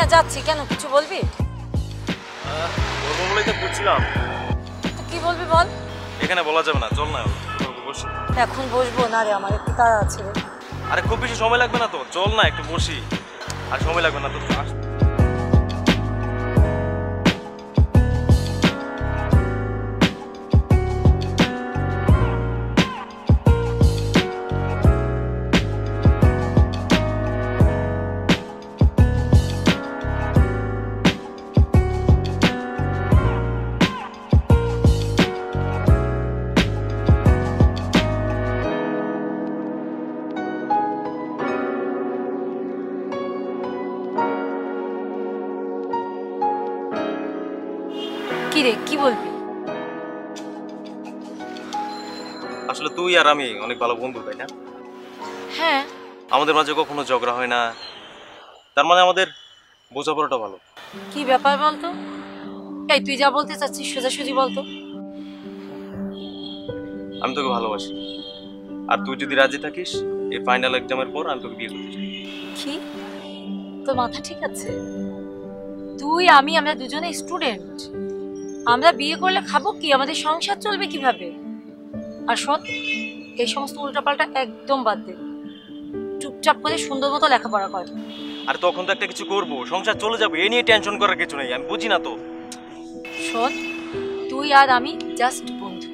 হ্যাঁ যাচ্ছি। কেন, কিছু বলবি? বলবো বলেই তো বুঝছিলাম। তো কি বলবি বল। এখানে বলা যাবে না, চল না বসি। এখন বসবো না রে, আমার একটু তাড়া আছে রে। আরে খুব বেশি সময় লাগবে না তো, চল না একটু বসি। আর সময় লাগবে না তো, কি রে, কি বলবি? আসলে তুই আর আমি অনেক ভালো বন্ধু, তাই না? হ্যাঁ। আমাদের মাঝে কখনো ঝগড়া হয় না, তার মানে আমাদের বোঝাপড়াটা ভালো। কি ব্যাপার বলতো? এই তুই যা বলতে চাচ্ছিস সোজাসুজি বলতো। আমি তোকে ভালোবাসি, আর তুই যদি রাজি থাকিস এই ফাইনাল এক্সামের পর আমি তোকে বিয়ে করতে চাই। কি? তোর মাথা ঠিক আছে? তুই আমি আমরা দুজনে স্টুডেন্ট, আমরা বিয়ে করলে খাবো কি, আমাদের সংসার চলবে কিভাবে? আর শোন, এই সমস্ত উল্টাপাল্টা একদম বাদ দে, চুপচাপ করে সুন্দর মতো লেখাপড়া কর। আর তখন তো একটা কিছু করবো, সংসার চলে যাবে, এ নিয়ে টেনশন করার কিছু নেই, আমি বুঝি না তো। শোন, তুই আর আমি জাস্ট বন্ধু,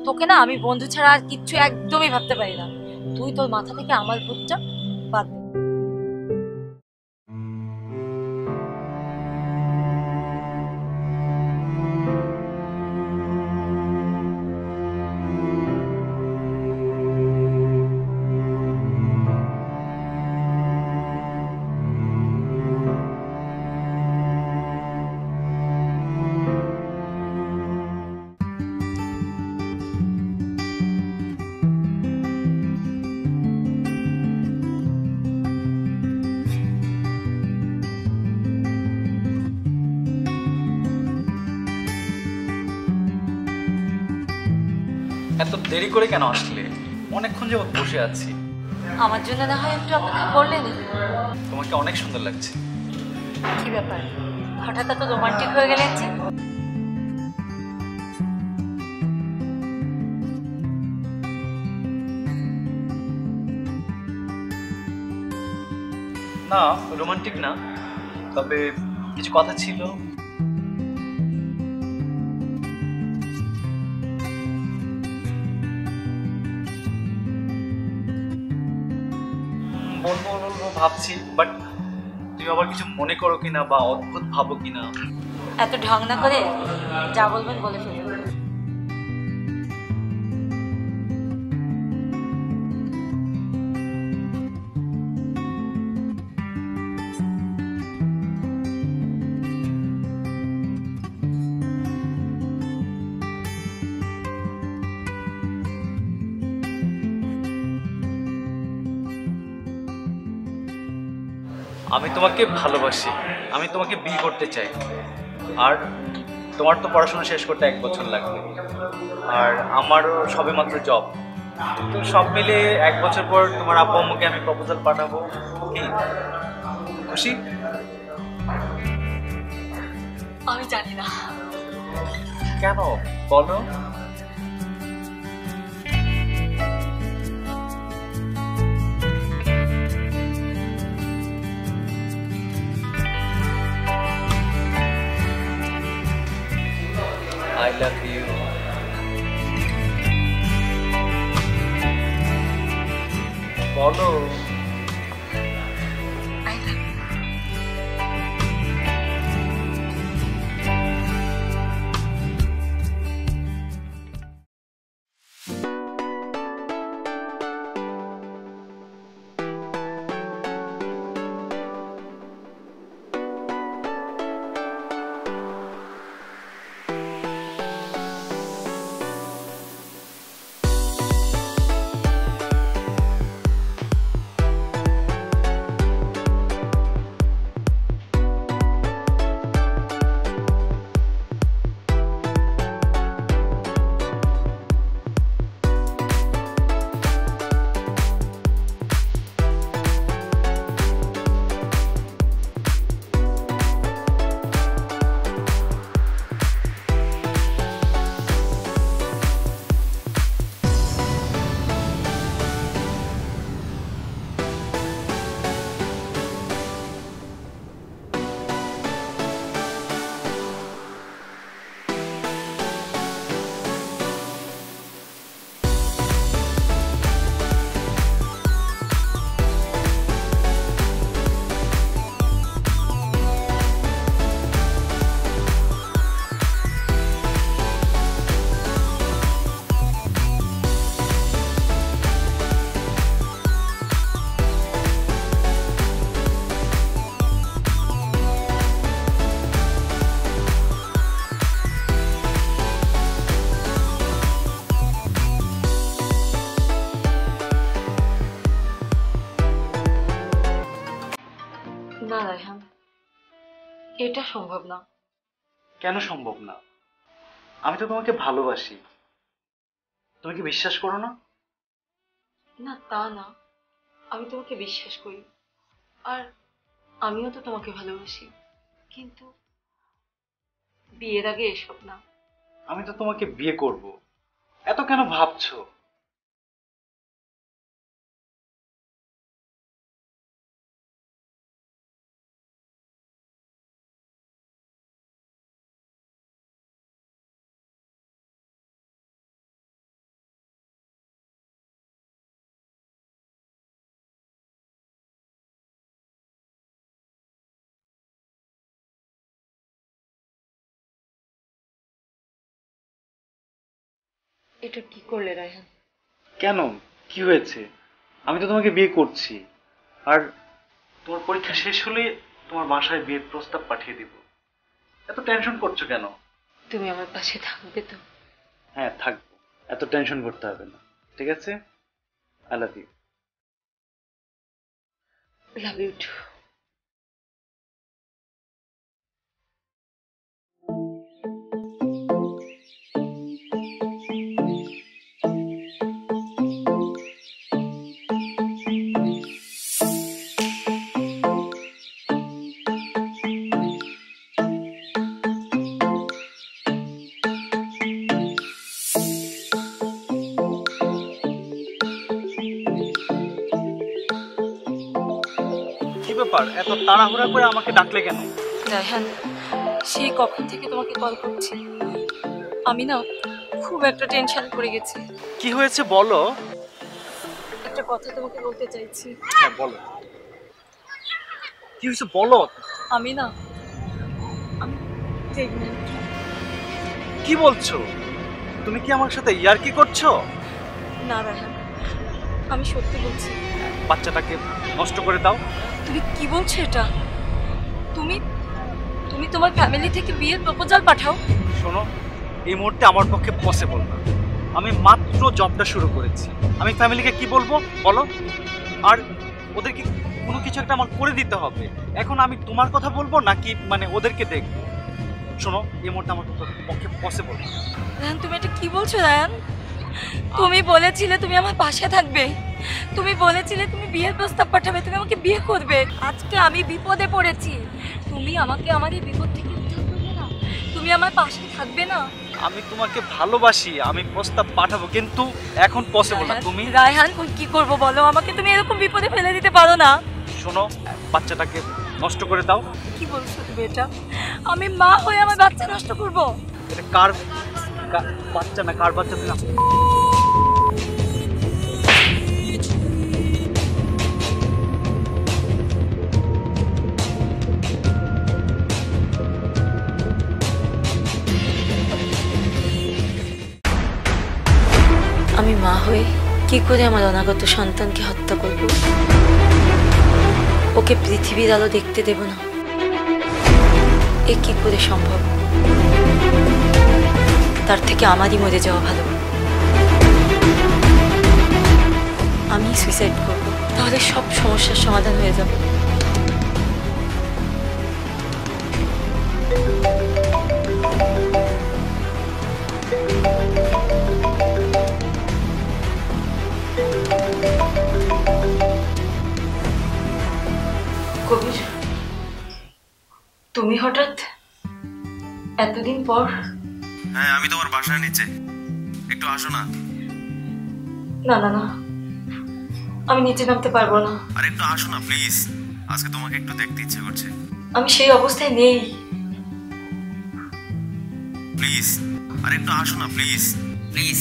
তোকে না আমি বন্ধু ছাড়া আর কিচ্ছু একদমই ভাবতে পারি না। তুই তোর মাথা থেকে আমার ভূতটা বাদ দে। এত দেরি করে কেন আসলে? অনেকক্ষণ যাবত বসে আছি। আমার জন্য না হয় একটু অপেক্ষা করলেন? তোমাকে অনেক সুন্দর লাগছে। কি ব্যাপার, হঠাৎ এত রোমান্টিক হয়ে গেলেন যে? না, রোমান্টিক না, তবে কিছু কথা ছিল। বলবো বলবো ভাবছি, বাট তুমি আবার কিছু মনে করো কিনা বা অদ্ভুত ভাবো কিনা। এত ঢং না করে যা বলবেন বলে ফেলুন। আমি তোমাকে ভালোবাসি, আমি তোমাকে বিয়ে করতে চাই। আর তোমার তো পড়াশোনা শেষ করতে 1 বছর লাগবে, আর আমারও সবেমাত্র জব। তো সব মিলে 1 বছর পর তোমার আব্বু আম্মুকে আমি প্রপোজাল পাঠাবো। কি খুশি? আমি জানি না। কেন বলো? I love you. বলো। না রায়হান, এটা সম্ভব না। কেন সম্ভব না? আমি তো তোমাকে ভালোবাসি, তুমি কি বিশ্বাস করো না? না তা না, আমি তোমাকে বিশ্বাস করি, আর আমিও তো তোমাকে ভালোবাসি, কিন্তু বিয়ের আগে এসব না। আমি তো তোমাকে বিয়ে করব, এত কেন ভাবছো? এটা কি করলে রায়হান? কেন, কি হয়েছে? আমি তো তোমাকে বিয়ে করছি, আর তোমার পরীক্ষা শেষ হলে তোমার বাসায় বিয়ের প্রস্তাব পাঠিয়ে দিব। এত টেনশন করছো কেন? তুমি আমার পাশে থাকবে তো? হ্যাঁ থাকবো, এত টেনশন করতে হবে না, ঠিক আছে? I love you. Love you too. কি ব্যাপার, এত তাড়াহুড়া করে আমাকে ডাকলে কেন? রায়হান, সেই কখন থেকে তোমাকে কল করছি, আমি না খুব একটা টেনশন পড়ে গেছি। কি হয়েছে বলো। একটা কথা তোমাকে বলতে চাইছি। হ্যাঁ বলো, কি হয়েছে বলো। আমি না, আমি প্রেগনেন্ট। কি বলছো? তুমি কি আমার সাথে ইয়ার্কি করছো? না রায়হান, আমি সত্যি বলছি। বাচ্চাটাকে নষ্ট করে দাও। তুমি কি বলছো এটা? তুমি তুমি তোমার ফ্যামিলি থেকে বিয়ের প্রপোজাল পাঠাও? শোনো, এই মুহূর্তে আমার পক্ষে পসিবল না। আমি মাত্র জবটা শুরু করেছি, আমি ফ্যামিলিকে কি বলবো বলো? আর ওদেরকে কোনো কিছু একটা আমার করে দিতে হবে। এখন আমি তোমার কথা বলবো নাকি মানে ওদেরকে দেখবো? শোনো, এই মুহূর্তে আমার পক্ষে পসিবল না। রায়হান, তুমি এটা কি বলছো রায়হান? তুমি বলেছিলে তুমি আমার পাশে থাকবে, তুমি বলেছিলে তুমি বিয়ের প্রস্তাব পাঠাবে, তুমি আমাকে বিয়ে করবে। আজকে আমি বিপদে পড়েছি, তুমি আমাকে আমার এই বিপদ থেকে উদ্ধার করবে না? তুমি আমার পাশে থাকবে না? আমি তোমাকে ভালোবাসি, আমি প্রস্তাব পাঠাবো, কিন্তু এখন পসিবল না। তুমি রায়হান, কি করব বলো? আমাকে তুমি এরকম বিপদে ফেলে দিতে পারো না। শোনো, বাচ্চাটাকে নষ্ট করে দাও। কি বলছো তুমি এটা? আমি মা হয়ে আমার বাচ্চা নষ্ট করব? এটা কার বাচ্চা না, কার বাচ্চা তুমি? আমি মা হয়ে কি করে আমার অনাগত সন্তানকে হত্যা করব? ওকে পৃথিবীর আলো দেখতে দেব না, এ কি করে সম্ভব? তার থেকে আমারই মরে যাওয়া ভালো। আমি সুইসাইড করব, তাহলে সব সমস্যার সমাধান হয়ে যাবে। কবির, তুমি হঠাৎ এতদিন পর? হ্যাঁ, আমি তোমার বাসায় নিচে, একটু আসো না। না না না, আমি নিচে নামতে পারবো না। আর একটু আসো না প্লিজ, আজকে তোমাকে একটু দেখতে ইচ্ছে করছে। আমি সেই অবস্থায় নেই। প্লিজ, আর একটু আসো না please, please.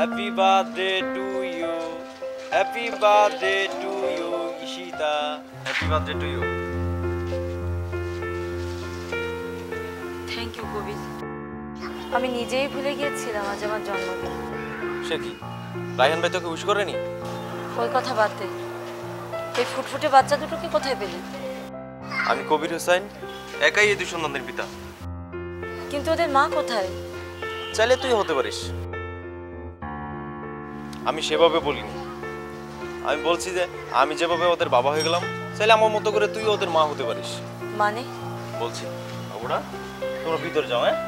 Happy birthday to you. Happy birthday to you, Ishita. Happy birthday to you. Thank you Kabir. আমি নিজেই ভুলে গিয়েছিলাম আজ আমার জন্মদিন। সে কি, রায়হান ভাই তোকে উইশ করেনি? ওই কথা বাদ দে, এই ফুটফুটে বাচ্চা দুটোকে কোথায় পেলি? আমি কবির হোসেন, একাই এই দুই সন্তানের পিতা। কিন্তু ওদের মা কোথায়? চাইলে তুই হতে পারিস। আমি সেভাবে বলিনি, আমি বলছি যে আমি যেভাবে ওদের বাবা হয়ে গেলাম, চাইলে আমার মতো করে তুই ওদের মা হতে পারিস। মানে? বলছি ওরা, তোমরা ভিতরে যাও। হ্যাঁ,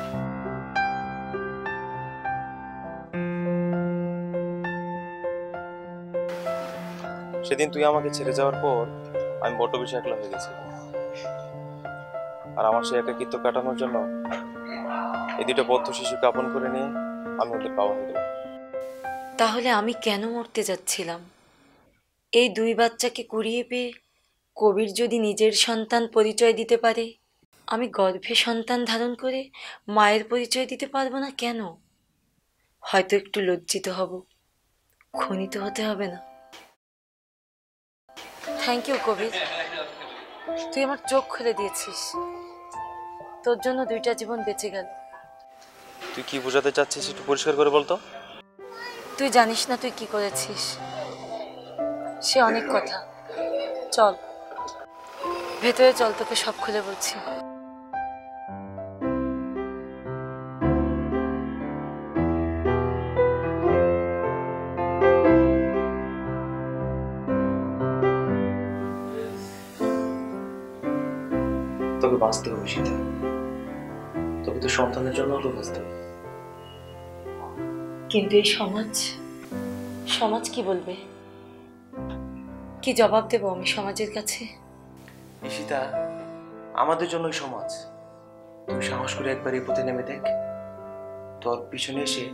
সেদিন তুই আমাকে ছেড়ে যাওয়ার পর আমি বড্ড বেশি একলা হয়ে গেছি, আর আমার সেই একাকিত্ব কাটানোর জন্য এই দুটো বদ্ধ শিশুকে আপন করে নিয়ে আমি ওদের বাবা হয়ে গেলাম। তাহলে আমি কেন মরতে যাচ্ছিলাম? এই দুই বাচ্চাকে কুড়িয়ে পেয়ে কবির যদি নিজের সন্তান পরিচয় দিতে পারে, আমি গর্ভে সন্তান ধারণ করে মায়ের পরিচয় দিতে পারবো না কেন? হয়তো একটু লজ্জিত হব, খনিত হতে হবে না। থ্যাংক ইউ কবির, তুই আমার চোখ খুলে দিয়েছিস। তোর জন্য দুইটা জীবন বেঁচে গেল। তুই কি বোঝাতে চাচ্ছিস একটু পরিষ্কার করে বলতো। তুই জানিস না তুই কি করেছিস, সে অনেক কথা। চল ভেতরে চল, তোকে সব খুলে বলছি। তোকে বাঁচতে হবে সীতা, তোকে তো সন্তানের জন্য হলো বাঁচতে হবে। কিন্তু এই সমাজ কি বলবে? কি জবাব দেব আমি সমাজের কাছে? ঈশিতা, আমাদের জন্যই সমাজ। তুই সাহস করে একবার এই পথে নেমে দেখ, তোর পিছনে এসে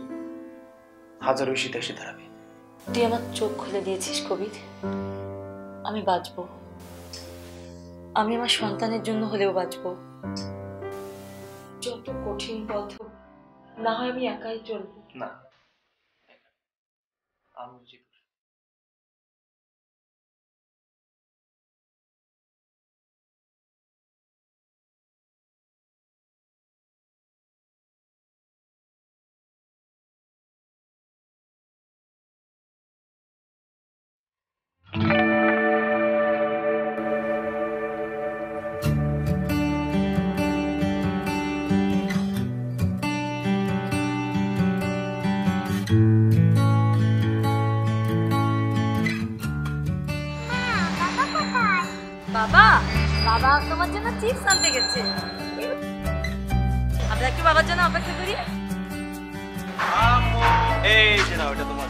হাজারো ঈশিতা এসে দাঁড়াবে। তুই আমার চোখ খুলে দিয়েছিস কবির, আমি বাঁচবো। আমি আমার সন্তানের জন্য হলেও বাঁচবো। যত কঠিন পথ হোক, না হয় আমি একাই চলবো। না, আমি বুঝি। বাবা, বাবা তোমার জন্য চিপস আনতে গেছে। আমরা কি বাবার জন্য অপেক্ষা করি? এই যে না, ওটা তোমার